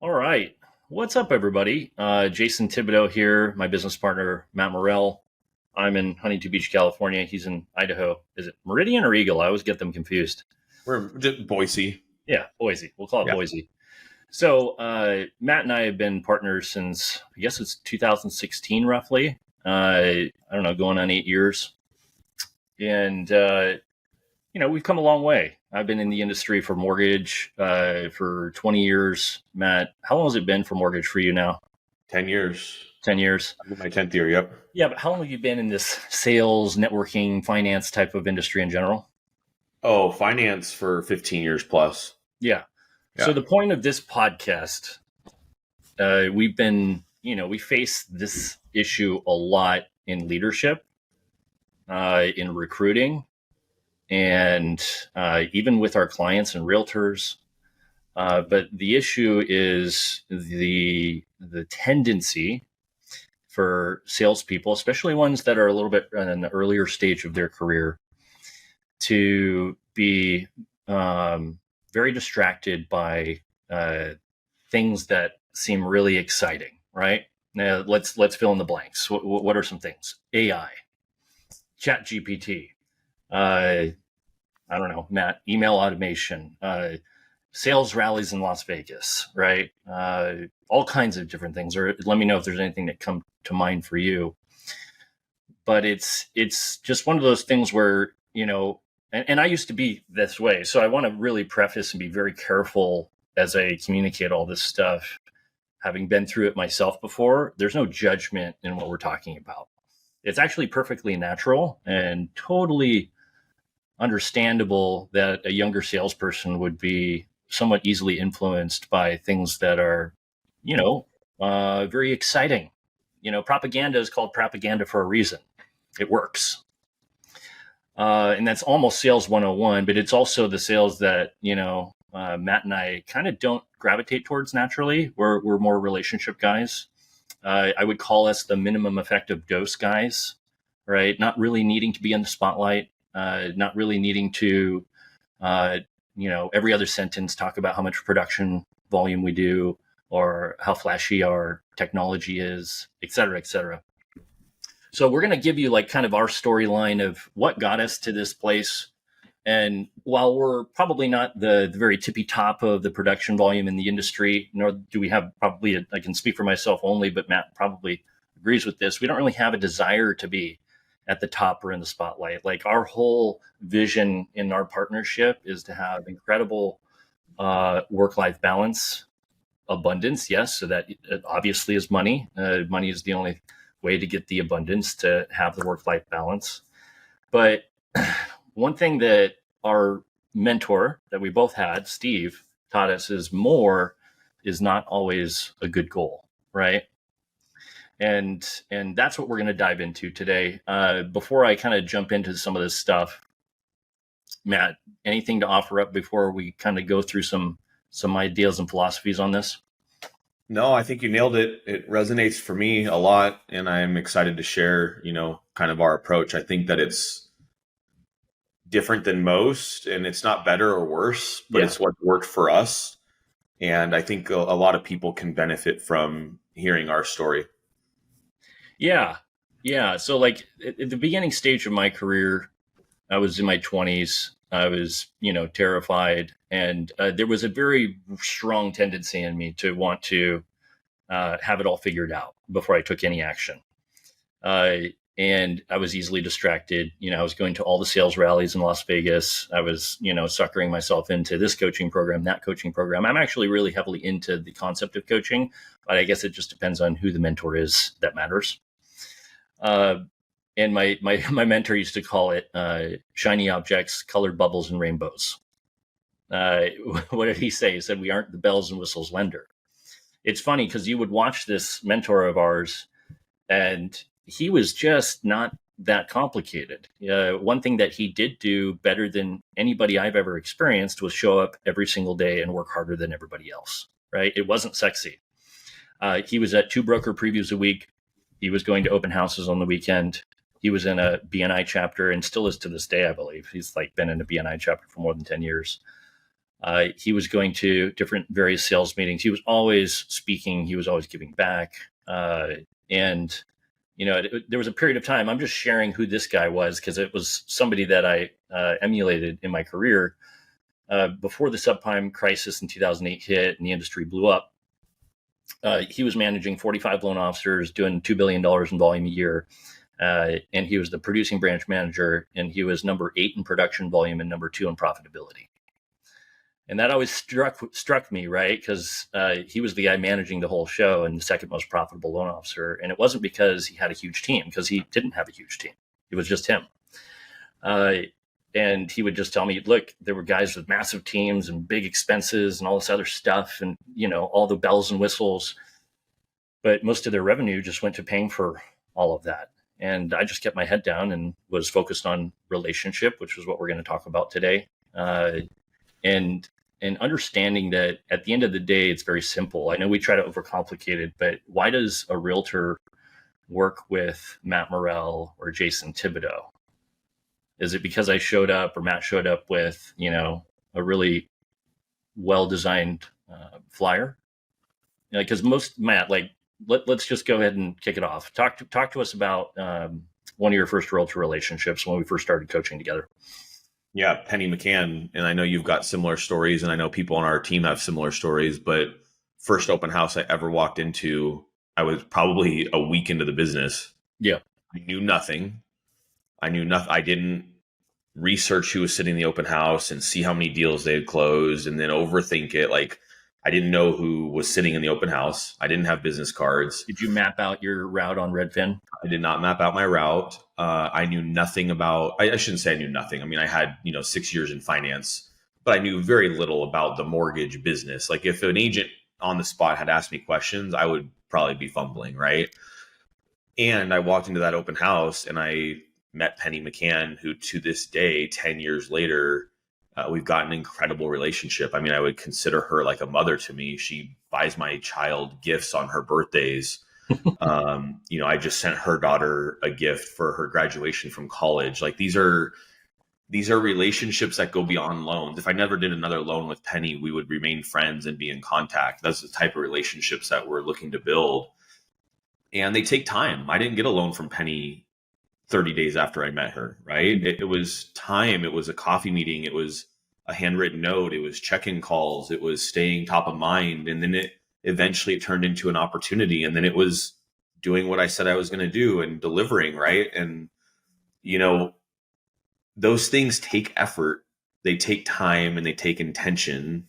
All right. What's up, everybody? Jason Thibodeau here, my business partner, Matt Morrell. I'm in Huntington Beach, California. He's in Idaho. Is it Meridian or Eagle? I always get them confused. We're Boise. Yeah, Boise. We'll call it Yeah. Boise. So Matt and I have been partners since, I guess it's 2016, roughly. I don't know, going on 8 years. And, we've come a long way. I've been in the industry for mortgage for 20 years. Matt, how long has it been for mortgage for you now? 10 years. 10 years. I'm in my 10th year, yep. Yeah, but how long have you been in this sales, networking, finance type of industry in general? Oh, finance for 15 years plus. Yeah. Yeah. So the point of this podcast, we face this issue a lot in leadership, in recruiting, and even with our clients and realtors. But the issue is the tendency for salespeople, especially ones that are a little bit in the earlier stage of their career, to be very distracted by things that seem really exciting, right? Now, let's fill in the blanks. What are some things? AI, Chat GPT, I don't know, Matt, email automation, sales rallies in Las Vegas, right? All kinds of different things. Or let me know if there's anything that come to mind for you. But it's just one of those things where, and I used to be this way. So I want to really preface and be very careful as I communicate all this stuff. Having been through it myself before, there's no judgment in what we're talking about. It's actually perfectly natural and totally understandable that a younger salesperson would be somewhat easily influenced by things that are, very exciting. Propaganda is called propaganda for a reason. It works. And that's almost sales 101, but it's also the sales that, Matt and I kind of don't gravitate towards naturally. We're more relationship guys. I would call us the minimum effective dose guys, right? Not really needing to be in the spotlight, not really needing to, every other sentence talk about how much production volume we do or how flashy our technology is, et cetera, et cetera. So we're going to give you like kind of our storyline of what got us to this place. And while we're probably not the very tippy top of the production volume in the industry, nor do we have probably, I can speak for myself only, but Matt probably agrees with this. We don't really have a desire to be at the top or in the spotlight. Like our whole vision in our partnership is to have incredible work-life balance, abundance. Yes. So that obviously is money. Money is the only way to get the abundance, to have the work-life balance. But one thing that our mentor that we both had, Steve, taught us is more is not always a good goal, right? And that's what we're going to dive into today. Before I kind of jump into some of this stuff, Matt, anything to offer up before we kind of go through some ideas and philosophies on this? No, I think you nailed it. It resonates for me a lot, and I'm excited to share, kind of our approach. I think that it's different than most, and it's not better or worse, but it's what worked for us. And I think a lot of people can benefit from hearing our story. Yeah. So like at the beginning stage of my career, I was in my 20s. I was, terrified. And there was a very strong tendency in me to want to have it all figured out before I took any action. And I was easily distracted. I was going to all the sales rallies in Las Vegas. I was, suckering myself into this coaching program, that coaching program. I'm actually really heavily into the concept of coaching, but I guess it just depends on who the mentor is that matters. And my mentor used to call it shiny objects, colored bubbles, and rainbows. What did he say? He said, we aren't the bells and whistles lender. It's funny because you would watch this mentor of ours and he was just not that complicated. One thing that he did do better than anybody I've ever experienced was show up every single day and work harder than everybody else, right? It wasn't sexy. He was at 2 broker previews a week. He was going to open houses on the weekend. He was in a BNI chapter and still is to this day, I believe. He's like been in a BNI chapter for more than 10 years. He was going to different various sales meetings. He was always speaking. He was always giving back. And there was a period of time. I'm just sharing who this guy was because it was somebody that I emulated in my career before the subprime crisis in 2008 hit and the industry blew up. He was managing 45 loan officers, doing $2 billion in volume a year. And he was the producing branch manager, and he was number 8 in production volume and number 2 in profitability. And that always struck me, right? Because he was the guy managing the whole show and the second most profitable loan officer. And it wasn't because he had a huge team, because he didn't have a huge team. It was just him. And he would just tell me, look, there were guys with massive teams and big expenses and all this other stuff and, all the bells and whistles. But most of their revenue just went to paying for all of that. And I just kept my head down and was focused on relationship, which is what we're going to talk about today. And understanding that at the end of the day, it's very simple. I know we try to overcomplicate it, but why does a realtor work with Matt Morrell or Jason Thibodeau? Is it because I showed up or Matt showed up with, a really well-designed flyer? Because Matt, let's just go ahead and kick it off. Talk to us about one of your first realtor relationships when we first started coaching together. Yeah, Penny McCann. And I know you've got similar stories, and I know people on our team have similar stories, but first open house I ever walked into, I was probably a week into the business. Yeah. I knew nothing. I didn't research who was sitting in the open house and see how many deals they had closed and then overthink it. I didn't know who was sitting in the open house. I didn't have business cards. Did you map out your route on Redfin? I did not map out my route. I knew nothing about, I shouldn't say I knew nothing. I mean, I had, 6 years in finance, but I knew very little about the mortgage business. Like if an agent on the spot had asked me questions, I would probably be fumbling, right? And I walked into that open house and I met Penny McCann, who to this day, 10 years later, we've got an incredible relationship. I mean, I would consider her like a mother to me. She buys my child gifts on her birthdays. I just sent her daughter a gift for her graduation from college. Like these are relationships that go beyond loans. If I never did another loan with Penny, we would remain friends and be in contact. That's the type of relationships that we're looking to build. And they take time. I didn't get a loan from Penny 30 days after I met her, right? It was time. It was a coffee meeting. It was a handwritten note. It was check-in calls. It was staying top of mind. And then eventually it turned into an opportunity. And then it was doing what I said I was going to do and delivering, right? And, those things take effort. They take time and they take intention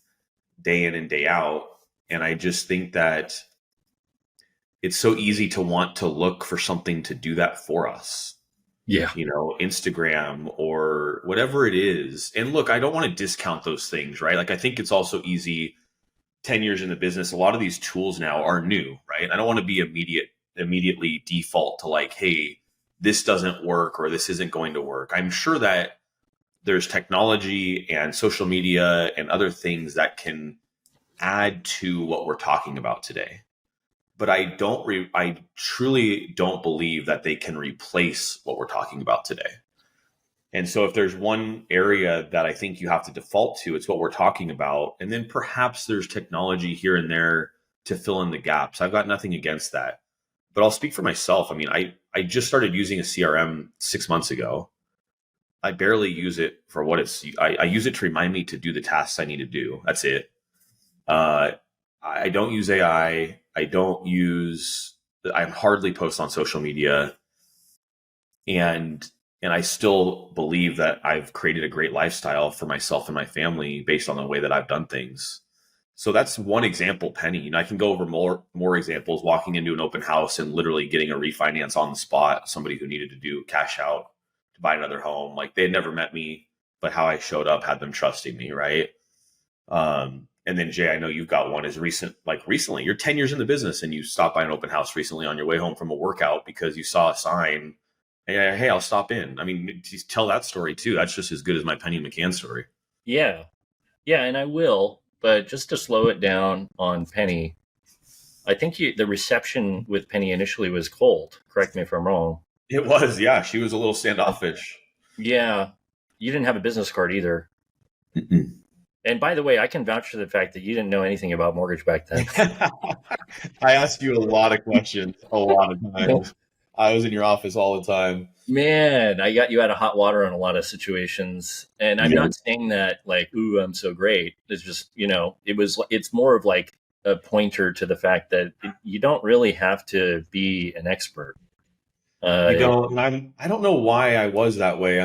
day in and day out. And I just think that it's so easy to want to look for something to do that for us. Yeah. Instagram or whatever it is. And look, I don't want to discount those things, right? Like I think it's also easy 10 years in the business. A lot of these tools now are new, right? I don't want to be immediately default to like, hey, this doesn't work or this isn't going to work. I'm sure that there's technology and social media and other things that can add to what we're talking about today. But I truly don't believe that they can replace what we're talking about today. And so if there's one area that I think you have to default to, it's what we're talking about. And then perhaps there's technology here and there to fill in the gaps. I've got nothing against that. But I'll speak for myself. I mean, I just started using a CRM 6 months ago. I barely use it for what I use it to remind me to do the tasks I need to do. That's it. I don't use AI. I hardly post on social media. And I still believe that I've created a great lifestyle for myself and my family based on the way that I've done things. So that's one example, Penny. I can go over more examples, walking into an open house and literally getting a refinance on the spot, somebody who needed to do cash out to buy another home. Like they had never met me, but how I showed up had them trusting me, right? And then Jay, I know you've got one recently, you're 10 years in the business and you stopped by an open house recently on your way home from a workout because you saw a sign, hey, I'll stop in. I mean, tell that story too. That's just as good as my Penny McCann story. Yeah. Yeah. And I will, but just to slow it down on Penny, I think the reception with Penny initially was cold. Correct me if I'm wrong. It was. Yeah. She was a little standoffish. Yeah. You didn't have a business card either. Mm-mm. And by the way, I can vouch for the fact that you didn't know anything about mortgage back then. I asked you a lot of questions, a lot of times. I was in your office all the time. Man, I got you out of hot water in a lot of situations. And I'm Yeah. not saying that like, ooh, I'm so great. It's just, it's more of like a pointer to the fact that you don't really have to be an expert. You Uh, don't, and I don't know why I was that way.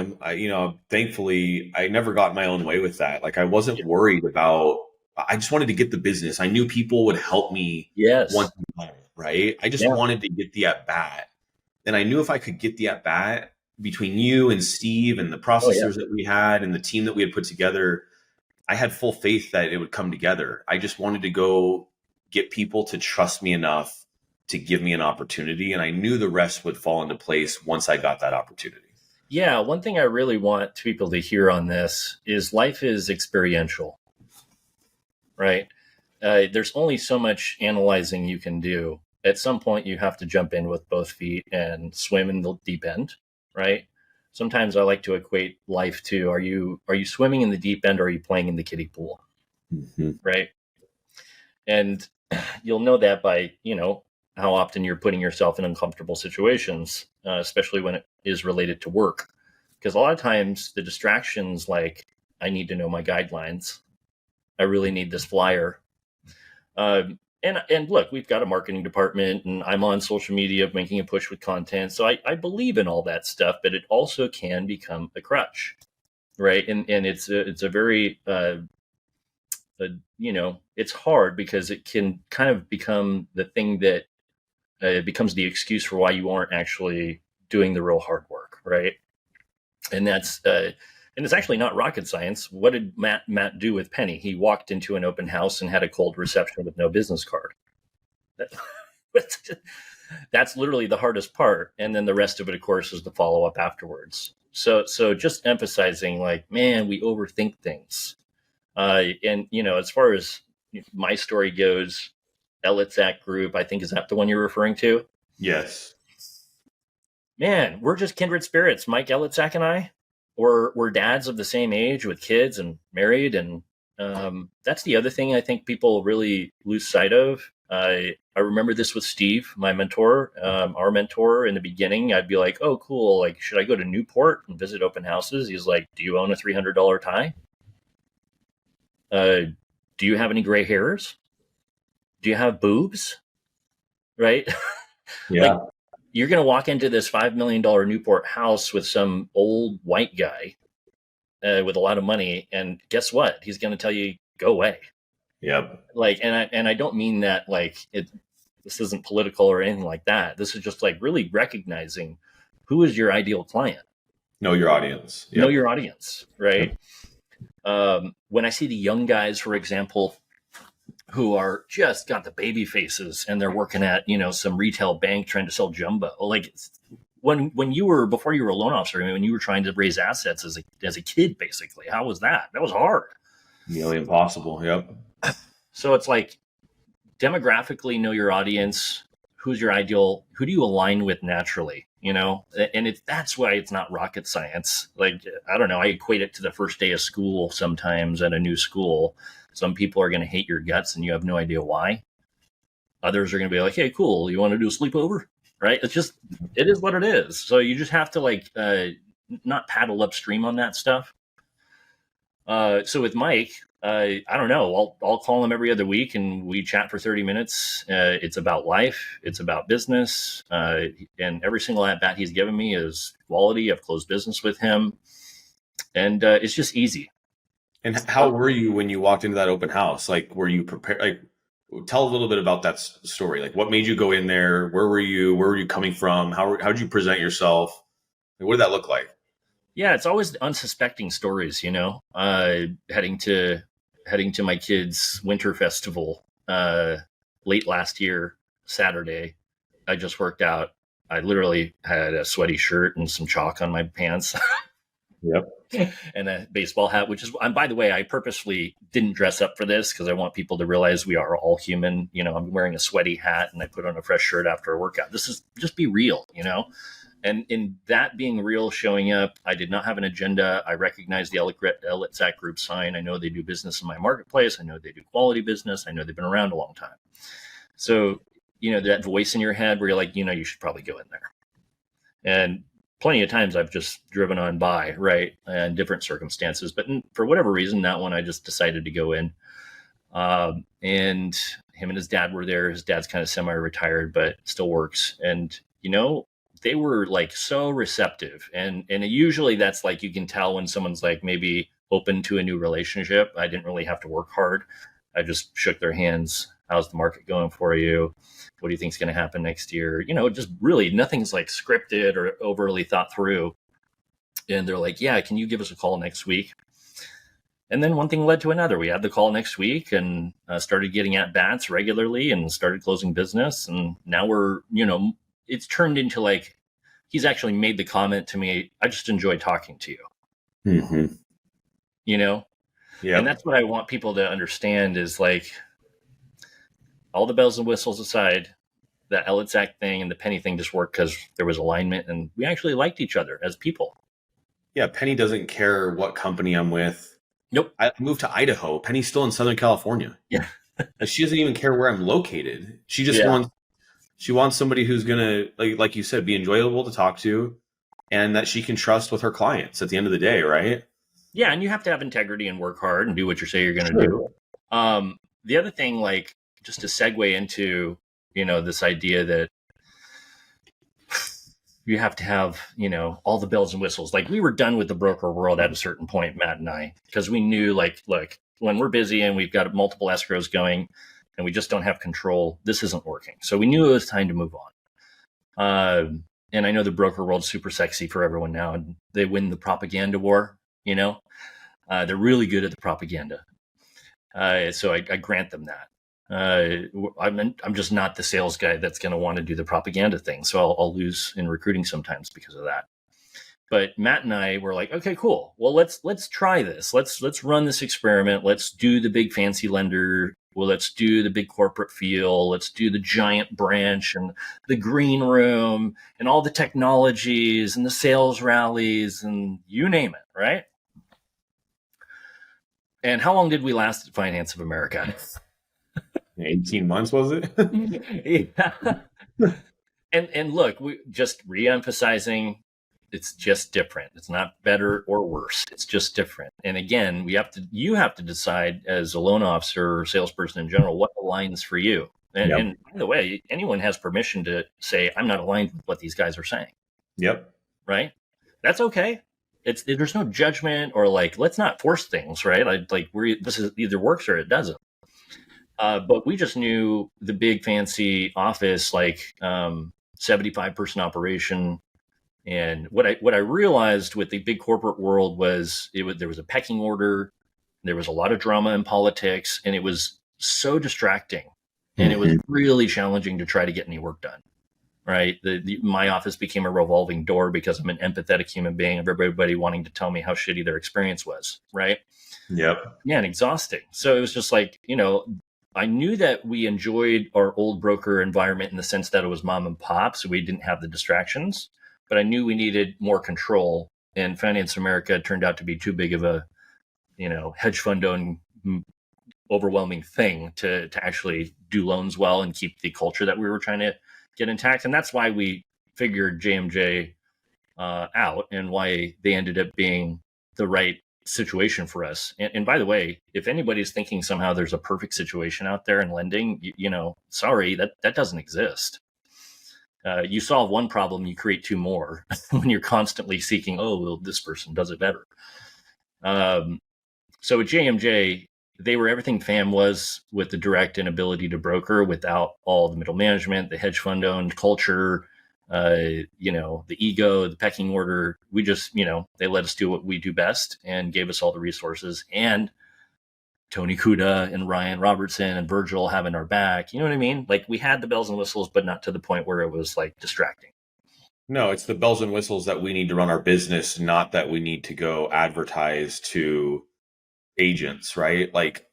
Thankfully, I never got my own way with that. Like, I wasn't worried about, I just wanted to get the business. I knew people would help me once yes. again, right? I just Yeah. wanted to get the at bat. And I knew if I could get the at bat between you and Steve and the Oh, yeah. processors that we had and the team that we had put together, I had full faith that it would come together. I just wanted to go get people to trust me enough to give me an opportunity. And I knew the rest would fall into place once I got that opportunity. Yeah. One thing I really want people to hear on this is life is experiential, right? There's only so much analyzing you can do. At some point, you have to jump in with both feet and swim in the deep end, right? Sometimes I like to equate life to are you swimming in the deep end or are you playing in the kiddie pool, Mm-hmm. right? And you'll know that by how often you're putting yourself in uncomfortable situations, especially when it is related to work, because a lot of times the distractions like I need to know my guidelines, I really need this flyer. And look, we've got a marketing department, and I'm on social media making a push with content. So I believe in all that stuff, but it also can become a crutch, right? And it's a very it's hard because it can kind of become the thing that it becomes the excuse for why you aren't actually doing the real hard work, right? And that's and it's actually not rocket science. What did Matt do with Penny? He walked into an open house and had a cold reception with no business card. That's literally the hardest part, and then the rest of it, of course, is the follow up afterwards. So just emphasizing, like, man, we overthink things. And as far as my story goes, Elitzak Group, I think, is that the one you're referring to? Yes. Man, we're just kindred spirits. Mike Elitzak and I, we're dads of the same age with kids and married, and that's the other thing I think people really lose sight of. I remember this with Steve, my mentor, our mentor in the beginning. I'd be like, "Oh, cool! Like, should I go to Newport and visit open houses?" He's like, "Do you own a $300 tie? Uh, do you have any gray hairs? Do you have boobs? Right? Like, Yeah. you're going to walk into this $5 million Newport house with some old white guy with a lot of money, and guess what? He's going to tell you, go away." Yep. Like, and I don't mean that like this isn't political or anything like that. This is just like really recognizing who is your ideal client. Know your audience. Know Yep. your audience, right? Yep. When I see the young guys, for example, who are just got the baby faces and they're working at some retail bank trying to sell jumbo, like when you were before you were a loan officer, I mean, when you were trying to raise assets as a kid, basically, how was that? That was hard. Nearly impossible. Yep. So it's like demographically know your audience, who's your ideal, who do you align with naturally, and that's why it's not rocket science. Like, I don't know, I equate it to the first day of school. Sometimes at a new school, some people are going to hate your guts and you have no idea why. Others are going to be like, "Hey, cool, you want to do a sleepover?" Right? It is what it is. So you just have to like not paddle upstream on that stuff. So with Mike, I don't know. I'll call him every other week, and we chat for 30 minutes. It's about life. It's about business. And every single at bat he's given me is quality. I've closed business with him, and it's just easy. And how were you when you walked into that open house? Like, were you prepared? Like, tell a little bit about that story. Like, what made you go in there? Where were you? Where were you coming from? How did you present yourself? Like, what did that look like? Yeah, it's always unsuspecting stories. Heading to my kids' winter festival late last year, Saturday. I just worked out. I literally had a sweaty shirt and some chalk on my pants. Yep. And a baseball hat, which is, and by the way, I purposely didn't dress up for this because I want people to realize we are all human. I'm wearing a sweaty hat and I put on a fresh shirt after a workout. This is just be real. And in that being real, showing up, I did not have an agenda. I recognized the LITSAC group sign. I know they do business in my marketplace. I know they do quality business. I know they've been around a long time. So, that voice in your head where you're like, you should probably go in there. And plenty of times I've just driven on by, right, and different circumstances. But for whatever reason, that one I just decided to go in. And him and his dad were there. His dad's kind of semi-retired, but still works. And, they were like so receptive. And usually that's like, you can tell when someone's like maybe open to a new relationship. I didn't really have to work hard. I just shook their hands. How's the market going for you? What do you think is going to happen next year? Just really nothing's like scripted or overly thought through. And they're like, yeah, can you give us a call next week? And then one thing led to another. We had the call next week and started getting at bats regularly and started closing business. And now we're, it's turned into like, he's actually made the comment to me, I just enjoy talking to you. Mm-hmm. Yeah. And that's what I want people to understand is like, all the bells and whistles aside, that LITSAC thing and the Penny thing just worked because there was alignment and we actually liked each other as people. Yeah. Penny doesn't care what company I'm with. Nope. I moved to Idaho. Penny's still in Southern California. Yeah. And she doesn't even care where I'm located. She just wants somebody who's going to, like you said, be enjoyable to talk to and that she can trust with her clients at the end of the day, right? Yeah. And you have to have integrity and work hard and do what you say you're going to do. The other thing, like, just to segue into, this idea that you have to have, all the bells and whistles. Like, we were done with the broker world at a certain point, Matt and I, because we knew, like, look, when we're busy and we've got multiple escrows going and we just don't have control, this isn't working. So we knew it was time to move on. And I know the broker world's super sexy for everyone now, and they win the propaganda war. They're really good at the propaganda. So I grant them that. I'm just not the sales guy that's going to want to do the propaganda thing. So I'll lose in recruiting sometimes because of that. But Matt and I were like, okay, cool. Well, let's try this. Let's run this experiment. Let's do the big fancy lender. Well, let's do the big corporate feel. Let's do the giant branch and the green room and all the technologies and the sales rallies and you name it, right? And how long did we last at Finance of America? 18 months, was it? Yeah. And look, we just re-emphasizing, it's just different. It's not better or worse. It's just different. And again, you have to decide as a loan officer or salesperson in general, what aligns for you. And, Yep. And by the way, anyone has permission to say, I'm not aligned with what these guys are saying. Yep. Right? That's okay. There's no judgment or like, let's not force things, right? This is either works or it doesn't. But we just knew the big fancy office, like 75-person operation. And what I realized with the big corporate world was there was a pecking order. There was a lot of drama in politics, and it was so distracting. And it was really challenging to try to get any work done. Right. My office became a revolving door because I'm an empathetic human being of everybody wanting to tell me how shitty their experience was. Right. Yep. Yeah. And exhausting. So it was just like, I knew that we enjoyed our old broker environment in the sense that it was mom and pop. So we didn't have the distractions, but I knew we needed more control. And Finance America turned out to be too big of a, hedge fund owned overwhelming thing to actually do loans well and keep the culture that we were trying to get intact. And that's why we figured JMJ out and why they ended up being the right situation for us. And by the way, if anybody's thinking somehow there's a perfect situation out there in lending, sorry, that doesn't exist. You solve one problem, you create two more when you're constantly seeking, this person does it better. So at JMJ, they were everything FAM was with the direct and ability to broker without all the middle management, the hedge fund owned culture, the ego, the pecking order. We just, they let us do what we do best and gave us all the resources. And Tony Kuda and Ryan Robertson and Virgil having our back. You know what I mean? Like, we had the bells and whistles, but not to the point where it was like distracting. No, it's the bells and whistles that we need to run our business, not that we need to go advertise to agents, right? Like,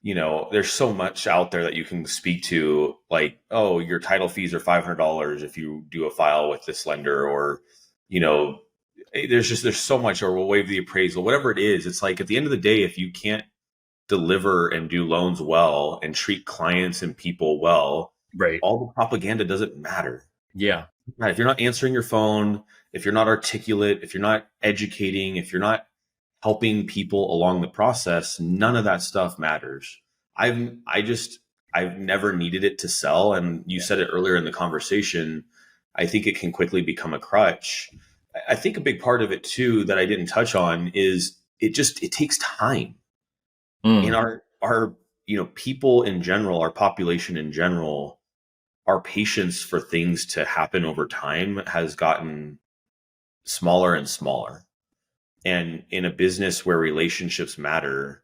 there's so much out there that you can speak to, like, oh, your title fees are $500 if you do a file with this lender, or, you know, there's so much, or we'll waive the appraisal, whatever it is. It's like, at the end of the day, if you can't deliver and do loans well and treat clients and people well, Right. all the propaganda doesn't matter. Yeah. Right. If you're not answering your phone, if you're not articulate, if you're not educating, if you're not helping people along the process, none of that stuff matters. I've I just I've never needed it to sell. And you said it earlier in the conversation. I think it can quickly become a crutch. I think a big part of it too that I didn't touch on is it takes time. In Mm. our people in general, our population in general, our patience for things to happen over time has gotten smaller and smaller. And in a business where relationships matter,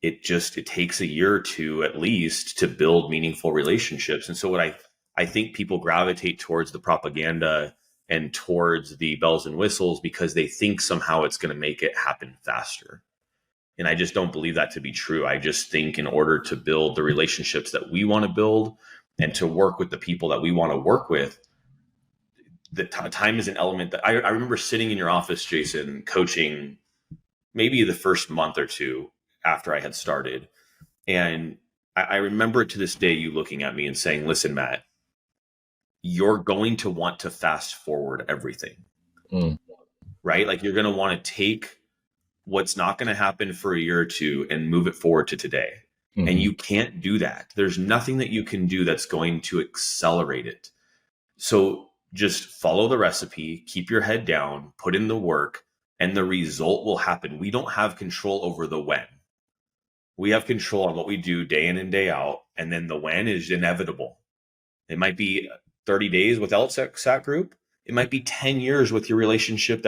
it takes a year or two at least to build meaningful relationships. And so what I think people gravitate towards the propaganda and towards the bells and whistles because they think somehow it's going to make it happen faster. And I just don't believe that to be true. I just think in order to build the relationships that we want to build and to work with the people that we want to work with, the time is an element that I remember sitting in your office, Jason, coaching maybe the first month or two after I had started. And I remember it to this day, you looking at me and saying, listen, Matt, you're going to want to fast forward everything, Mm. right? Like, you're going to want to take what's not going to happen for a year or two and move it forward to today. And Mm-hmm. you can't do that. There's nothing that you can do that's going to accelerate it. So just follow the recipe, keep your head down, put in the work, and the result will happen. We don't have control over the when. We have control on what we do day in and day out. And then the when is inevitable. It might be 30 days with LSAT group. It might be 10 years with your relationship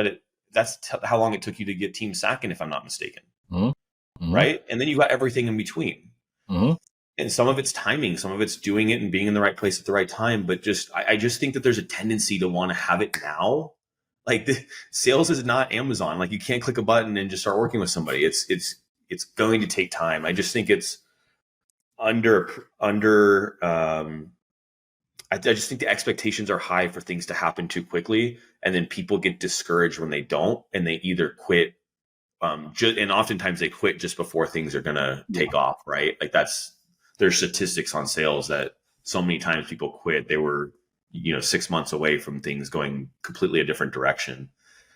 how long it took you to get Team Sacking, if I'm not mistaken. Mm-hmm. Right. And then you've got everything in between. Mm-hmm. And some of it's timing, some of it's doing it and being in the right place at the right time. But I just think that there's a tendency to want to have it now. Like, sales is not Amazon. Like, you can't click a button and just start working with somebody. It's going to take time. I just think it's under I just think the expectations are high for things to happen too quickly, and then people get discouraged when they don't, and they either quit. And oftentimes they quit just before things are going to take off, right? Like, there's statistics on sales that so many times people quit. They were, 6 months away from things going completely a different direction.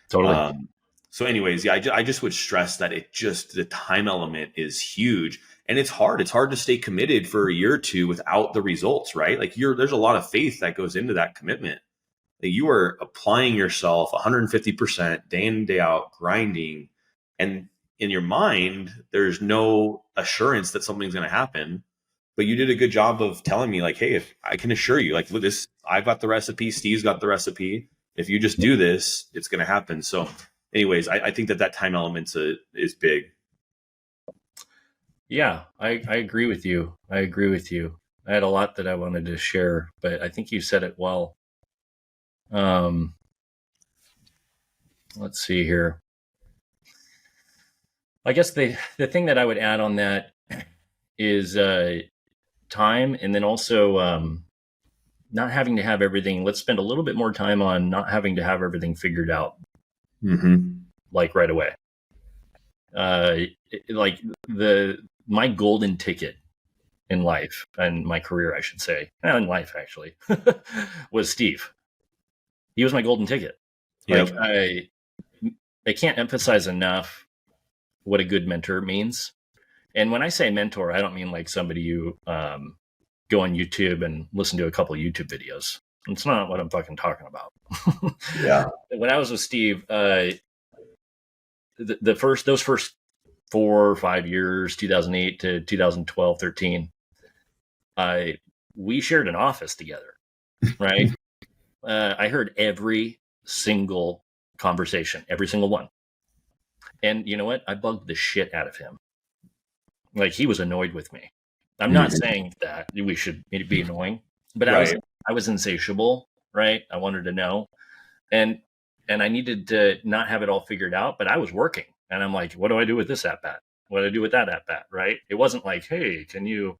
Totally. So anyways, yeah, I just would stress that the time element is huge, and it's hard. It's hard to stay committed for a year or two without the results, right? Like, there's a lot of faith that goes into that commitment. That you are applying yourself 150% day in and day out, grinding, and in your mind, there's no assurance that something's going to happen. But you did a good job of telling me, like, hey, if I can assure you, like, with this, I've got the recipe, Steve's got the recipe. If you just do this, it's going to happen. So anyways, I think that time element is big. Yeah, I agree with you. I agree with you. I had a lot that I wanted to share, but I think you said it well. Let's see here. I guess the thing that I would add on that is time, and then also not having to have everything. Let's spend a little bit more time on not having to have everything figured out, like right away. Like my golden ticket in life and my career, I should say, in life actually, was Steve. He was my golden ticket. Like, Yep. I can't emphasize enough what a good mentor means. And when I say mentor, I don't mean like somebody you go on YouTube and listen to a couple of YouTube videos. It's not what I'm fucking talking about. Yeah. When I was with Steve, those first 4 or 5 years, 2008 to 2012, 13, we shared an office together, right? I heard every single conversation, every single one. And you know what? I bugged the shit out of him. Like, he was annoyed with me. I'm not saying that we should be annoying, but Right. I was insatiable, right? I wanted to know. And I needed to not have it all figured out, but I was working. And I'm like, what do I do with this at bat? What did I do with that at bat, right? It wasn't like, hey, can you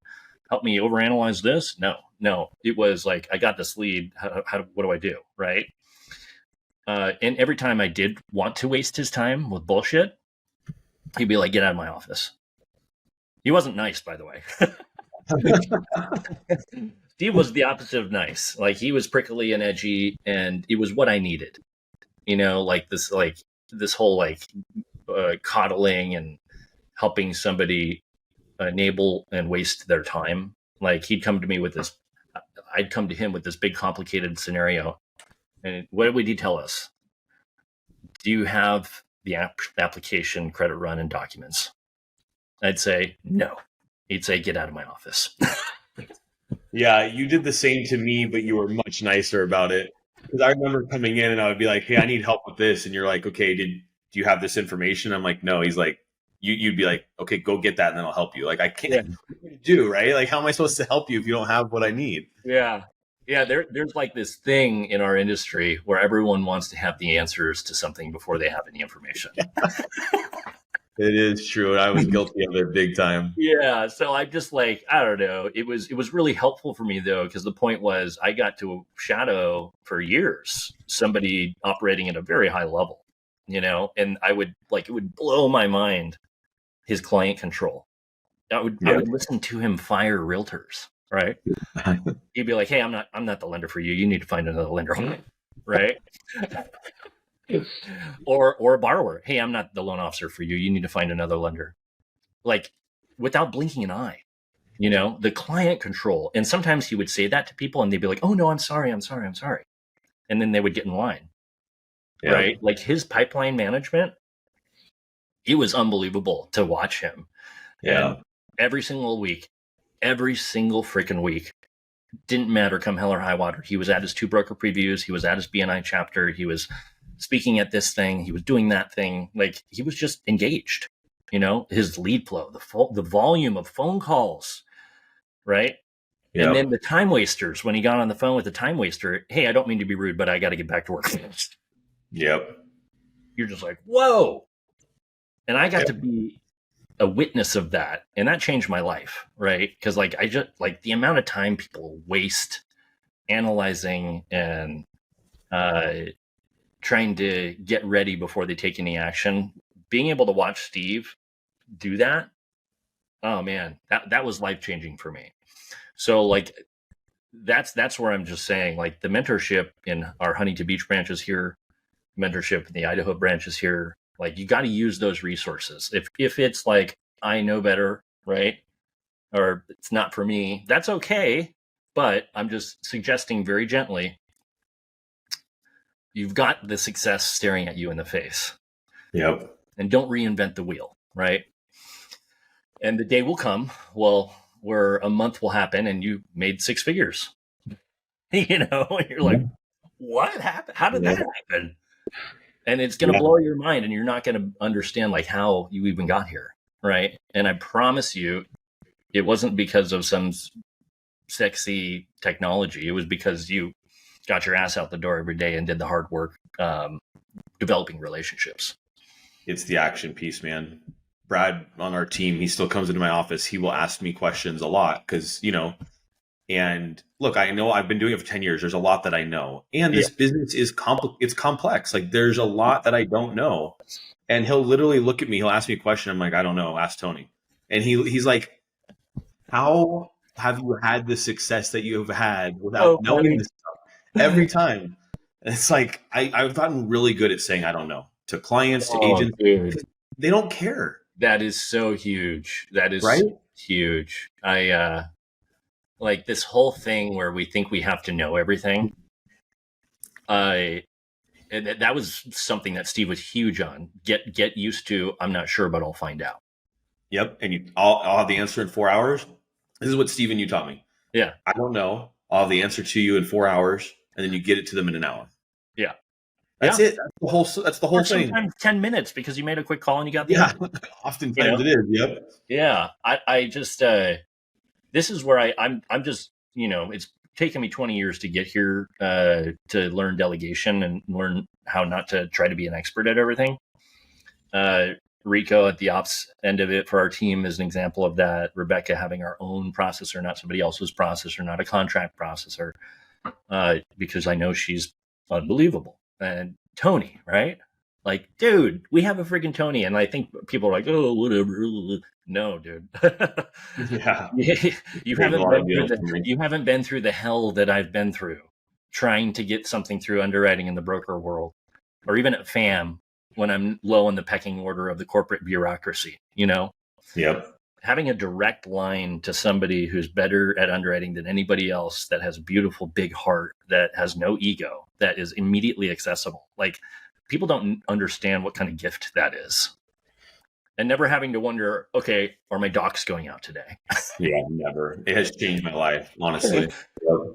help me overanalyze this? No. It was like, I got this lead. What do I do, right? And every time I did want to waste his time with bullshit, he'd be like, get out of my office. He wasn't nice, by the way. Steve was the opposite of nice. Like, he was prickly and edgy, and it was what I needed. Like this whole coddling and helping somebody enable and waste their time. Like, he'd come to me with this, I'd come to him with this big complicated scenario. And what would he tell us? Do you have the application, credit run, and documents? I'd say, no. He'd say, get out of my office. Yeah, you did the same to me, but you were much nicer about it. Because I remember coming in and I would be like, hey, I need help with this. And you're like, okay, do you have this information? I'm like, no. He's like, you'd be like, okay, go get that and then I'll help you. Like, I can't do, right? Like, how am I supposed to help you if you don't have what I need? Yeah. Yeah, there's like this thing in our industry where everyone wants to have the answers to something before they have any information. It is true. I was guilty of it big time. Yeah. So I just I don't know. It was really helpful for me, though, because the point was I got to shadow for years somebody operating at a very high level, and I would it would blow my mind, his client control. I would listen to him fire realtors, right? He'd be like, hey, I'm not the lender for you. You need to find another lender, right? or a borrower. Hey, I'm not the loan officer for you. You need to find another lender. Like, without blinking an eye, the client control. And sometimes he would say that to people and they'd be like, oh no, I'm sorry. And then they would get in line, right? Like, his pipeline management, it was unbelievable to watch him. Yeah. And every single freaking week, didn't matter come hell or high water. He was at his 2 broker previews. He was at his BNI chapter. He was speaking at this thing. He was doing that thing. Like, he was just engaged, his lead flow, the volume of phone calls, right? Yep. And then the time wasters, when he got on the phone with the time waster, hey, I don't mean to be rude, but I got to get back to work. Yep. You're just like, whoa. And I got to be a witness of that. And that changed my life, right? Because I just the amount of time people waste analyzing and trying to get ready before they take any action. Being able to watch Steve do that, oh man, that was life-changing for me. So that's where I'm just saying, the mentorship in our Huntington Beach branches here, mentorship in the Idaho branches here, you got to use those resources. If it's I know better, right? Or it's not for me, that's okay. But I'm just suggesting very gently, you've got the success staring at you in the face. Yep. And don't reinvent the wheel, right? And the day will come, where a month will happen and you made 6 figures. And you're like, what happened? How did that happen? And it's going to blow your mind, and you're not going to understand how you even got here, right? And I promise you, it wasn't because of some sexy technology. It was because you got your ass out the door every day and did the hard work developing relationships. It's the action piece, man. Brad on our team, he still comes into my office. He will ask me questions a lot because, and look, I know I've been doing it for 10 years. There's a lot that I know. And this business is it's complex. There's a lot that I don't know. And he'll literally look at me. He'll ask me a question. I'm like, I don't know. Ask Tony. And he's like, how have you had the success that you have had without knowing this stuff? Every time. It's I've gotten really good at saying I don't know to clients, to agents. Dude. They don't care. That is so huge. That is huge. I this whole thing where we think we have to know everything. That was something that Steve was huge on. Get used to. I'm not sure, but I'll find out. Yep, and I'll have the answer in 4 hours. This is what Steve and you taught me. Yeah, I don't know. I'll have the answer to you in 4 hours, and then you get it to them in an hour. Yeah, that's it. That's the whole thing. Sometimes 10 minutes because you made a quick call and you got the answer. Oftentimes it is. Yep. Yeah, I just this is where I'm just it's taken me 20 years to get here to learn delegation and learn how not to try to be an expert at everything. Rico at the ops end of it for our team is an example of that. Rebecca having our own processor, not somebody else's processor, not a contract processor, because I know she's unbelievable. And Tony, right? Like, dude, we have a freaking Tony. And I think people are like, oh, whatever. No, dude. Yeah. you Creating a haven't lot of been through deals for me. the hell that I've been through trying to get something through underwriting in the broker world, or even at FAM when I'm low in the pecking order of the corporate bureaucracy. Yep. Having a direct line to somebody who's better at underwriting than anybody else, that has a beautiful big heart, that has no ego, that is immediately accessible. Like, people don't understand what kind of gift that is. And never having to wonder, okay, are my docs going out today? Yeah, never. It has changed my life, honestly. Yep.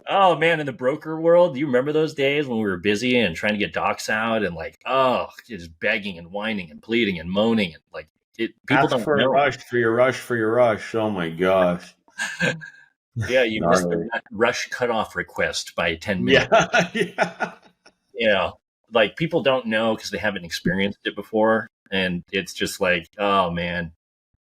Oh man, in the broker world, do you remember those days when we were busy and trying to get docs out and like, oh, just begging and whining and pleading and moaning and like people Ask don't for a know. rush for your rush for your rush. Oh my gosh. Yeah, you missed Gnarly. the rush cutoff request by 10 minutes. Yeah. Yeah. Like people don't know because they haven't experienced it before. And it's just like, oh man,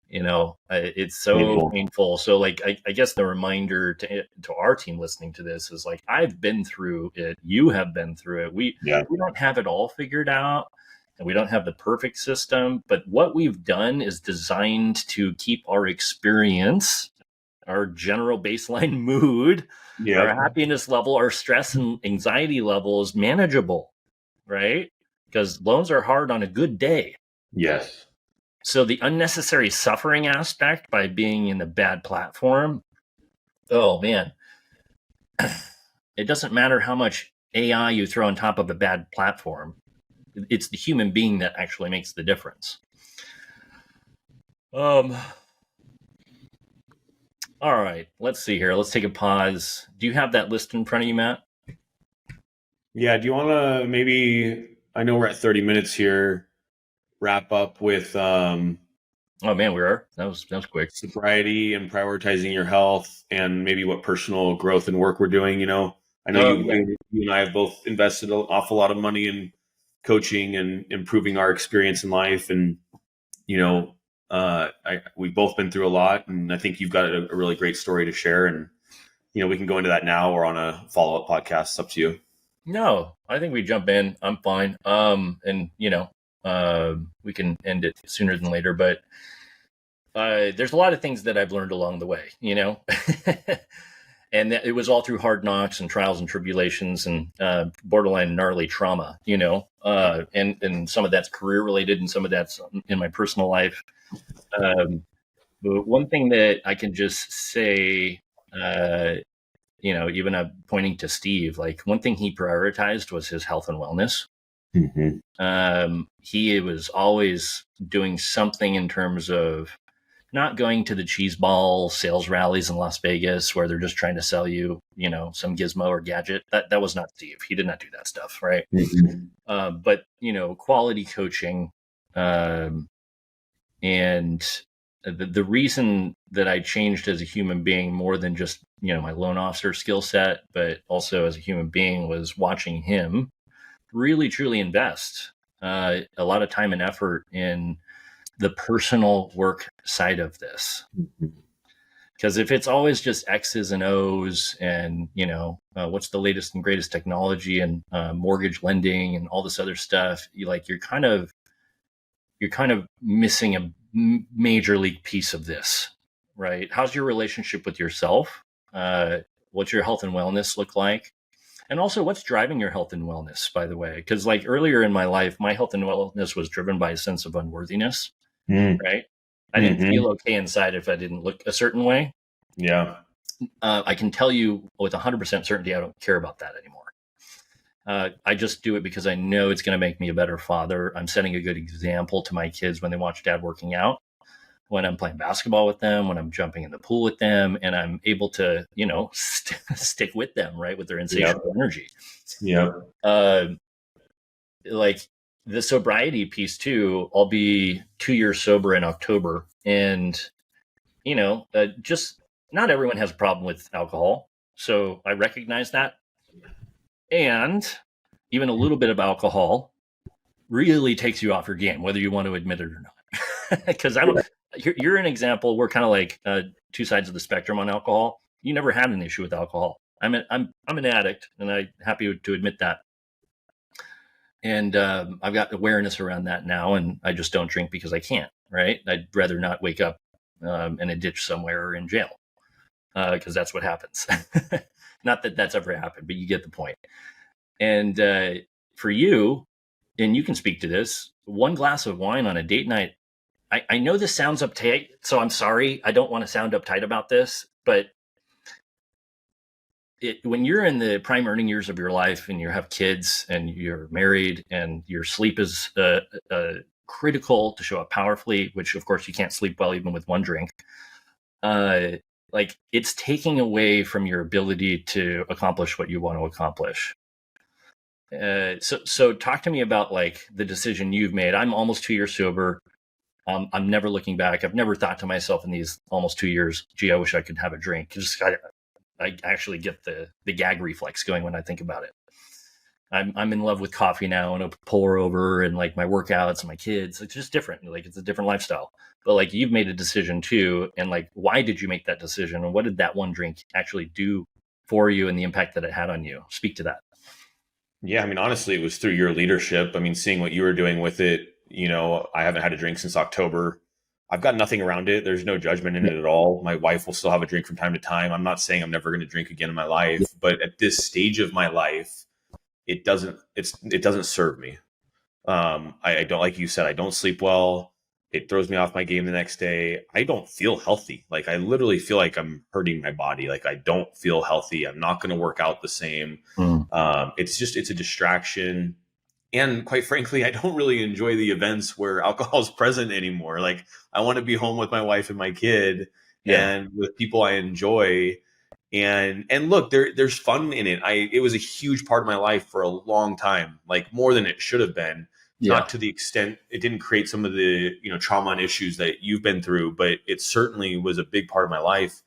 it's so painful. So like, I guess the reminder to our team listening to this is like, I've been through it. You have been through it. We don't have it all figured out, and we don't have the perfect system, but what we've done is designed to keep our experience, our general baseline mood, our happiness level, our stress and anxiety levels manageable, right? Because loans are hard on a good day. Yes. So the unnecessary suffering aspect by being in a bad platform, oh man, it doesn't matter how much AI you throw on top of a bad platform. It's the human being that actually makes the difference. All right, let's see here. Let's take a pause. Do you have that list in front of you, Matt? Yeah. Do you want to maybe, I know we're at 30 minutes here, wrap up with Oh man, we are. That was quick. sobriety and prioritizing your health and maybe what personal growth and work we're doing. I know you and I have both invested an awful lot of money in coaching and improving our experience in life. And, we've both been through a lot, and I think you've got a really great story to share. And, we can go into that now or on a follow-up podcast. It's up to you. No, I think we jump in. I'm fine. And we can end it sooner than later, but there's a lot of things that I've learned along the way, and it was all through hard knocks and trials and tribulations and borderline gnarly trauma, and some of that's career related and some of that's in my personal life. But one thing that I can just say, even pointing to Steve, like one thing he prioritized was his health and wellness. Mm-hmm. He was always doing something in terms of not going to the cheese ball sales rallies in Las Vegas where they're just trying to sell you, some gizmo or gadget. That was not Steve. He did not do that stuff, right? Mm-hmm. But quality coaching, and the reason that I changed as a human being more than just my loan officer skill set, but also as a human being, was watching him really truly invest a lot of time and effort in the personal work side of this. Because if it's always just X's and O's and, what's the latest and greatest technology and mortgage lending and all this other stuff, you're kind of missing a major league piece of this, right? How's your relationship with yourself? What's your health and wellness look like? And also, what's driving your health and wellness, by the way? Because earlier in my life, my health and wellness was driven by a sense of unworthiness. Right? I didn't feel okay inside if I didn't look a certain way. Yeah. I can tell you with 100% certainty, I don't care about that anymore. I just do it because I know it's going to make me a better father. I'm setting a good example to my kids when they watch dad working out, when I'm playing basketball with them, when I'm jumping in the pool with them, and I'm able to, stick with them, right? With their insatiable energy. Yeah. Like the sobriety piece too, I'll be 2 years sober in October, and just not everyone has a problem with alcohol, so I recognize that. And even a little bit of alcohol really takes you off your game, whether you want to admit it or not. because I don't. You're an example. We're kind of like two sides of the spectrum on alcohol. You never had an issue with alcohol. I'm an addict, and I'm happy to admit that. And I've got awareness around that now, and I just don't drink because I can't. Right? I'd rather not wake up in a ditch somewhere or in jail because that's what happens. Not that that's ever happened, but you get the point. And for you, and you can speak to this, one glass of wine on a date night. I know this sounds uptight, so I'm sorry. I don't want to sound uptight about this, but when you're in the prime earning years of your life and you have kids and you're married and your sleep is critical to show up powerfully, which of course you can't sleep well even with one drink. Like it's taking away from your ability to accomplish what you want to accomplish. So talk to me about like the decision you've made. I'm almost 2 years sober. I'm never looking back. I've never thought to myself in these almost 2 years, gee, I wish I could have a drink. Just I actually get the gag reflex going when I think about it. I'm in love with coffee now and a pour over and like my workouts and my kids. It's just different. Like it's a different lifestyle. But like you've made a decision too. And like, why did you make that decision? And what did that one drink actually do for you and the impact that it had on you? Speak to that. Yeah, I mean, honestly, it was through your leadership. I mean, seeing what you were doing with it, I haven't had a drink since October. I've got nothing around it. There's no judgment in it at all. My wife will still have a drink from time to time. I'm not saying I'm never going to drink again in my life, but at this stage of my life, it doesn't serve me. I don't, like you said, I don't sleep well. It throws me off my game the next day. I don't feel healthy. Like I literally feel like I'm hurting my body. Like I don't feel healthy. I'm not going to work out the same. It's a distraction. And quite frankly, I don't really enjoy the events where alcohol is present anymore. Like I want to be home with my wife and my kid Yeah. and with people I enjoy. And look, there's fun in it. It was a huge part of my life for a long time, like more than it should have been. Yeah. Not to the extent it didn't create some of the trauma and issues that you've been through, but it certainly was a big part of my life.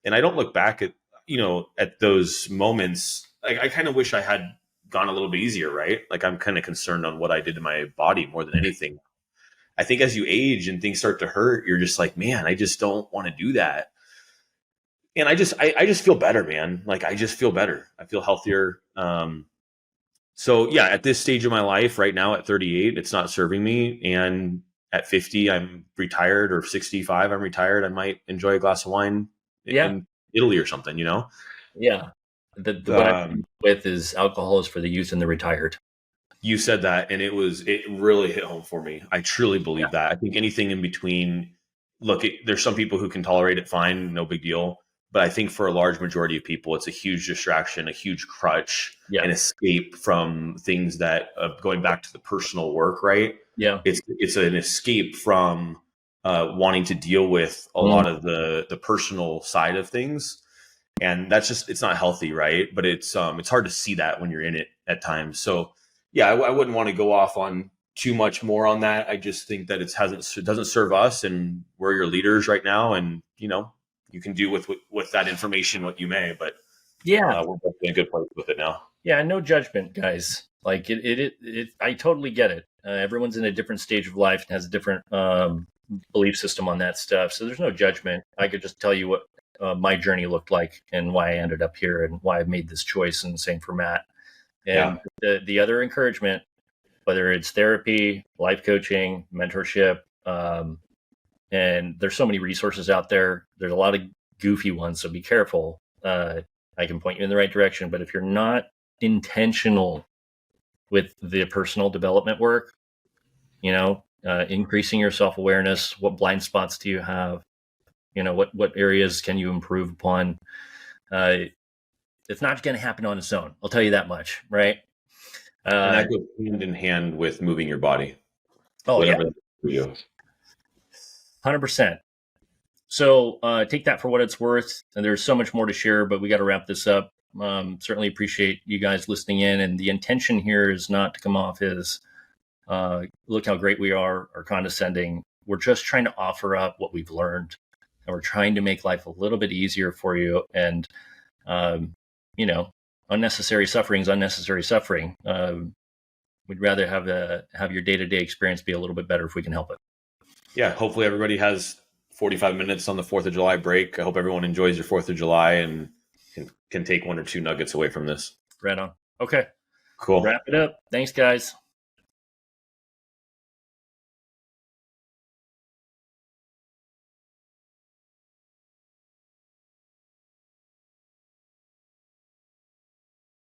And I don't look back at those moments. Like I kind of wish I had gone a little bit easier, right? Like I'm kind of concerned on what I did to my body more than anything. I think as you age and things start to hurt, you're just like, man, I just don't want to do that. And I just feel better, man. Like I just feel better. I feel healthier. So yeah, at this stage of my life right now at 38, it's not serving me. And at 50, I'm retired, or 65, I'm retired. I might enjoy a glass of wine Yeah. in Italy or something. Yeah. The what I'm Um, with is alcohol is for the youth and the retired. you said that, and it really hit home for me. I truly believe that. I think anything in between, look, there's some people who can tolerate it fine, no big deal. But I think for a large majority of people, it's a huge distraction, a huge crutch, Yeah. an escape from things that, going back to the personal work, right? Yeah. It's an escape from wanting to deal with a Mm. lot of the personal side of things, and it's not healthy, right? But it's hard to see that when you're in it at times. So yeah, I wouldn't want to go off on too much more on that. I just think that it doesn't serve us, and we're your leaders right now, and you can do with that information what you may, but Yeah. we're both in a good place with it now. Yeah. No judgment, guys. Like I totally get it. Everyone's in a different stage of life and has a different belief system on that stuff. So there's no judgment. I could just tell you what my journey looked like and why I ended up here and why I made this choice, and same for Matt. And Yeah. the other encouragement, whether it's therapy, life coaching, mentorship, and there's so many resources out there. There's a lot of goofy ones, so be careful. I can point you in the right direction, but if you're not intentional with the personal development work, increasing your self-awareness, what blind spots do you have? What areas can you improve upon? It's not going to happen on its own. I'll tell you that much, right? And that goes hand in hand with moving your body, Oh yeah, whatever that's for you. 100%. So take that for what it's worth. And there's so much more to share, but we got to wrap this up. Certainly appreciate you guys listening in. And the intention here is not to come off as look how great we are or condescending. We're just trying to offer up what we've learned, and we're trying to make life a little bit easier for you. And unnecessary suffering is unnecessary suffering. We'd rather have your day-to-day experience be a little bit better if we can help it. Yeah, hopefully everybody has 45 minutes on the 4th of July break. I hope everyone enjoys your 4th of July and can take one or two nuggets away from this. Right on. Okay. Cool. Wrap it up. Thanks, guys.